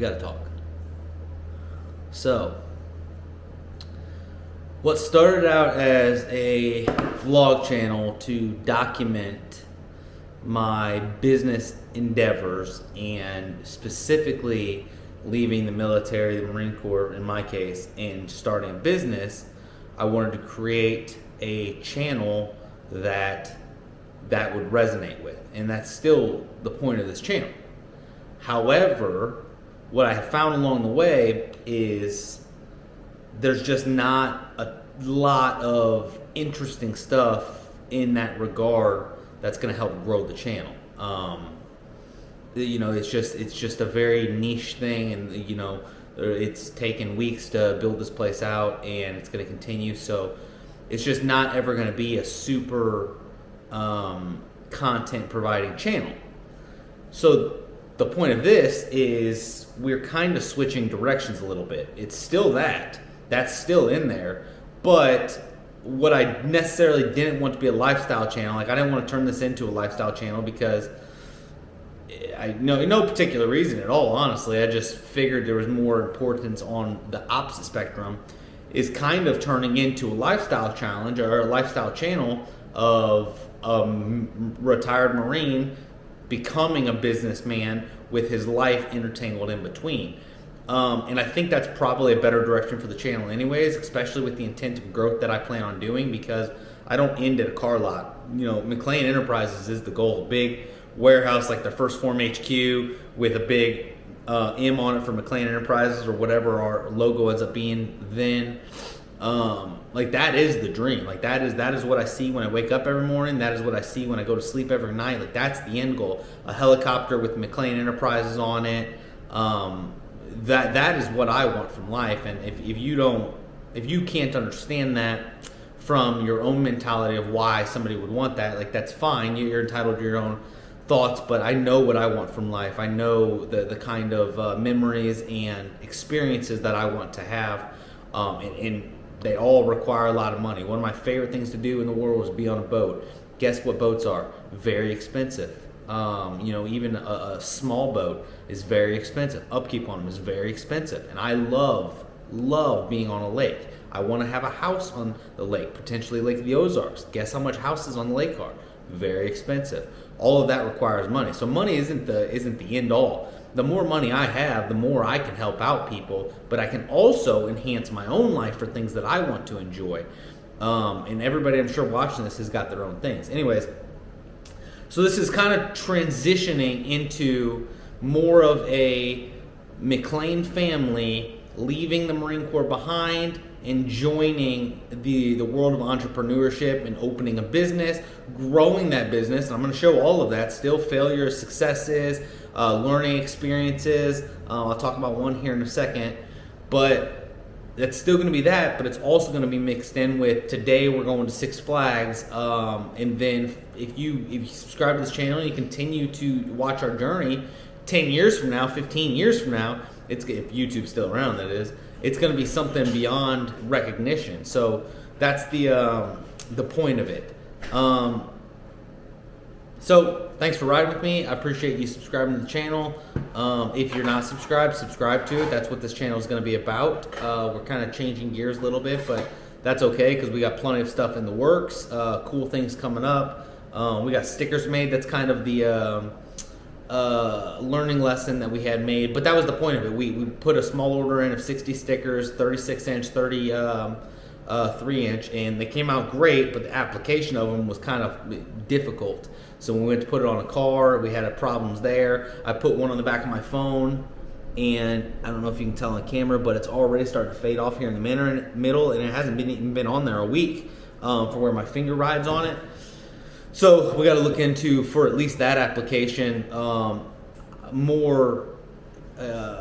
We got to talk. So, what started out as a vlog channel to document my business endeavors and specifically leaving the military, the Marine Corps in my case, and starting a business, I wanted to create a channel that would resonate with. And that's still the point of this channel. However, what I have found along the way is there's just not a lot of interesting stuff in that regard that's going to help grow the channel. It's just a very niche thing, and it's taken weeks to build this place out, and it's going to continue. So it's just not ever going to be a super content providing channel. So the point of this is we're kind of switching directions a little bit. It's still that's still in there, but what I necessarily didn't want to be a lifestyle channel, like I didn't want to turn this into a lifestyle channel because no particular reason at all, honestly. I just figured there was more importance on the opposite spectrum, is kind of turning into a lifestyle challenge or a lifestyle channel of a retired Marine becoming a businessman with his life intertangled in between. And I think that's probably a better direction for the channel anyways, especially with the intent of growth that I plan on doing, because I don't end at a car lot. McLean Enterprises is the goal. Big warehouse like the First Form HQ with a big M on it for McLean Enterprises or whatever our logo ends up being then. Like that is the dream. Like that is what I see when I wake up every morning. That is what I see when I go to sleep every night. Like that's the end goal. A helicopter with McLean Enterprises on it. That is what I want from life. And if you can't understand that from your own mentality of why somebody would want that, like that's fine. You're entitled to your own thoughts, but I know what I want from life. I know the kind of memories and experiences that I want to have, and they all require a lot of money. One of my favorite things to do in the world is be on a boat. Guess what boats are? Very expensive. Even a small boat is very expensive. Upkeep on them is very expensive. And I love being on a lake. I want to have a house on the lake, potentially Lake of the Ozarks. Guess how much houses on the lake are? Very expensive. All of that requires money. So money isn't the end all. The more money I have, the more I can help out people, but I can also enhance my own life for things that I want to enjoy. And everybody I'm sure watching this has got their own things. Anyways, so this is kind of transitioning into more of a McLean family leaving the Marine Corps behind and joining the world of entrepreneurship and opening a business, growing that business. And I'm going to show all of that, still failures, successes, learning experiences. I'll talk about one here in a second, but that's still going to be that, but it's also going to be mixed in with today we're going to Six Flags, and then if you subscribe to this channel and you continue to watch our journey 10 years from now, 15 years from now, if YouTube's still around, that is, it's going to be something beyond recognition. So that's the point of it. So thanks for riding with me. I appreciate you subscribing to the channel. If you're not subscribed, subscribe to it. That's what this channel is going to be about. We're kind of changing gears a little bit, but that's okay because we got plenty of stuff in the works. Cool things coming up. We got stickers made. That's kind of the learning lesson that we had made, but that was the point of it. We put a small order in of 60 stickers, 36 inch, 3 inch, and they came out great, but the application of them was kind of difficult. So when we went to put it on a car, we had problems there. I put one on the back of my phone, and I don't know if you can tell on camera, but it's already starting to fade off here in the middle, and it hasn't even been on there a week for where my finger rides on it. So we got to look into, for at least that application, more,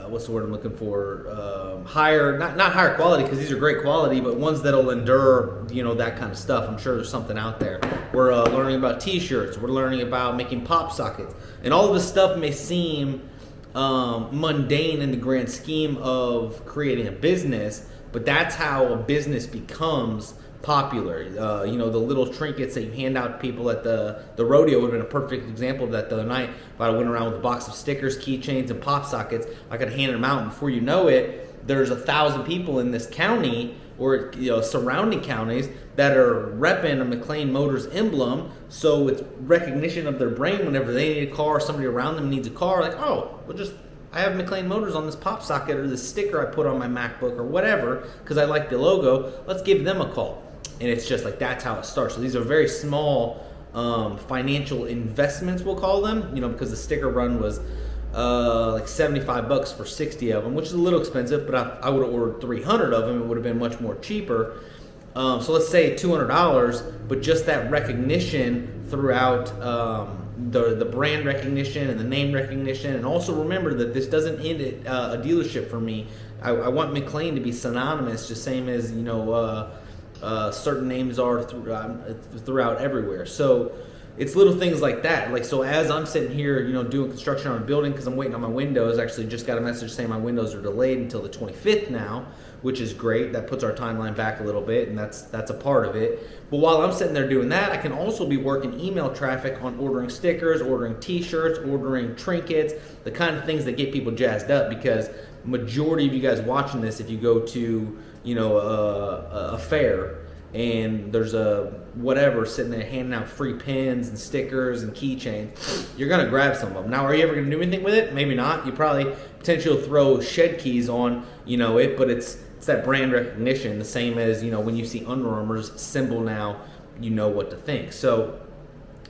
what's the word I'm looking for? Higher, not higher quality, because these are great quality, but ones that'll endure, that kind of stuff. I'm sure there's something out there. We're learning about t-shirts. We're learning about making pop sockets. And all of this stuff may seem mundane in the grand scheme of creating a business, but that's how a business becomes popular. You know, the little trinkets that you hand out to people at the rodeo would have been a perfect example of that the other night. If I went around with a box of stickers, keychains, and pop sockets, I could hand them out, and before you know it, there's 1,000 people in this county or, you know, surrounding counties that are repping a McLean Motors emblem. So it's recognition of their brand whenever they need a car or somebody around them needs a car. Like, oh, well, just I have McLean Motors on this pop socket or this sticker I put on my MacBook or whatever because I like the logo. Let's give them a call. And it's just like that's how it starts. So these are very small financial investments, we'll call them, you know, because the sticker run was like $75 for 60 of them, which is a little expensive, but I would have ordered 300 of them. It would have been much more cheaper. So let's say $200, but just that recognition throughout the brand recognition and the name recognition. And also remember that this doesn't end at a dealership for me. I want McLean to be synonymous, just same as, you know, certain names are throughout everywhere. So it's little things like that. Like, so as I'm sitting here, you know, doing construction on a building because I'm waiting on my windows, actually just got a message saying my windows are delayed until the 25th now, which is great. That puts our timeline back a little bit, and that's a part of it. But while I'm sitting there doing that, I can also be working email traffic on ordering stickers, ordering t-shirts, ordering trinkets, the kind of things that get people jazzed up, because majority of you guys watching this, if you go to, you know, a fair and there's a whatever sitting there handing out free pins and stickers and keychains, you're going to grab some of them. Now, are you ever going to do anything with it? Maybe not. You probably potentially throw shed keys on, you know, it, but it's that brand recognition, the same as, you know, when you see Under Armour's symbol now, you know what to think. So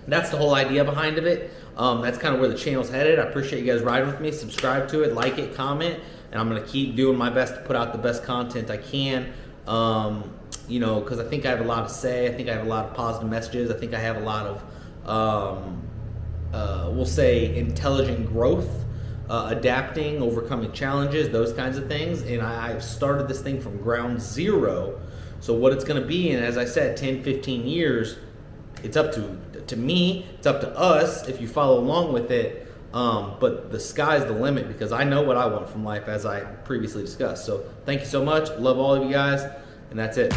that's the whole idea behind it. That's kind of where the channel's headed. I appreciate you guys riding with me. Subscribe to it, like it, comment, and I'm going to keep doing my best to put out the best content I can. You know, because I think I have a lot to say. I think I have a lot of positive messages. I think I have a lot of, we'll say, intelligent growth, adapting, overcoming challenges, those kinds of things. And I've started this thing from ground zero. So what it's going to be in, as I said, 10, 15 years, it's up to me, it's up to us if you follow along with it. But the sky's the limit, because I know what I want from life, as I previously discussed. So thank you so much. Love all of you guys. And that's it.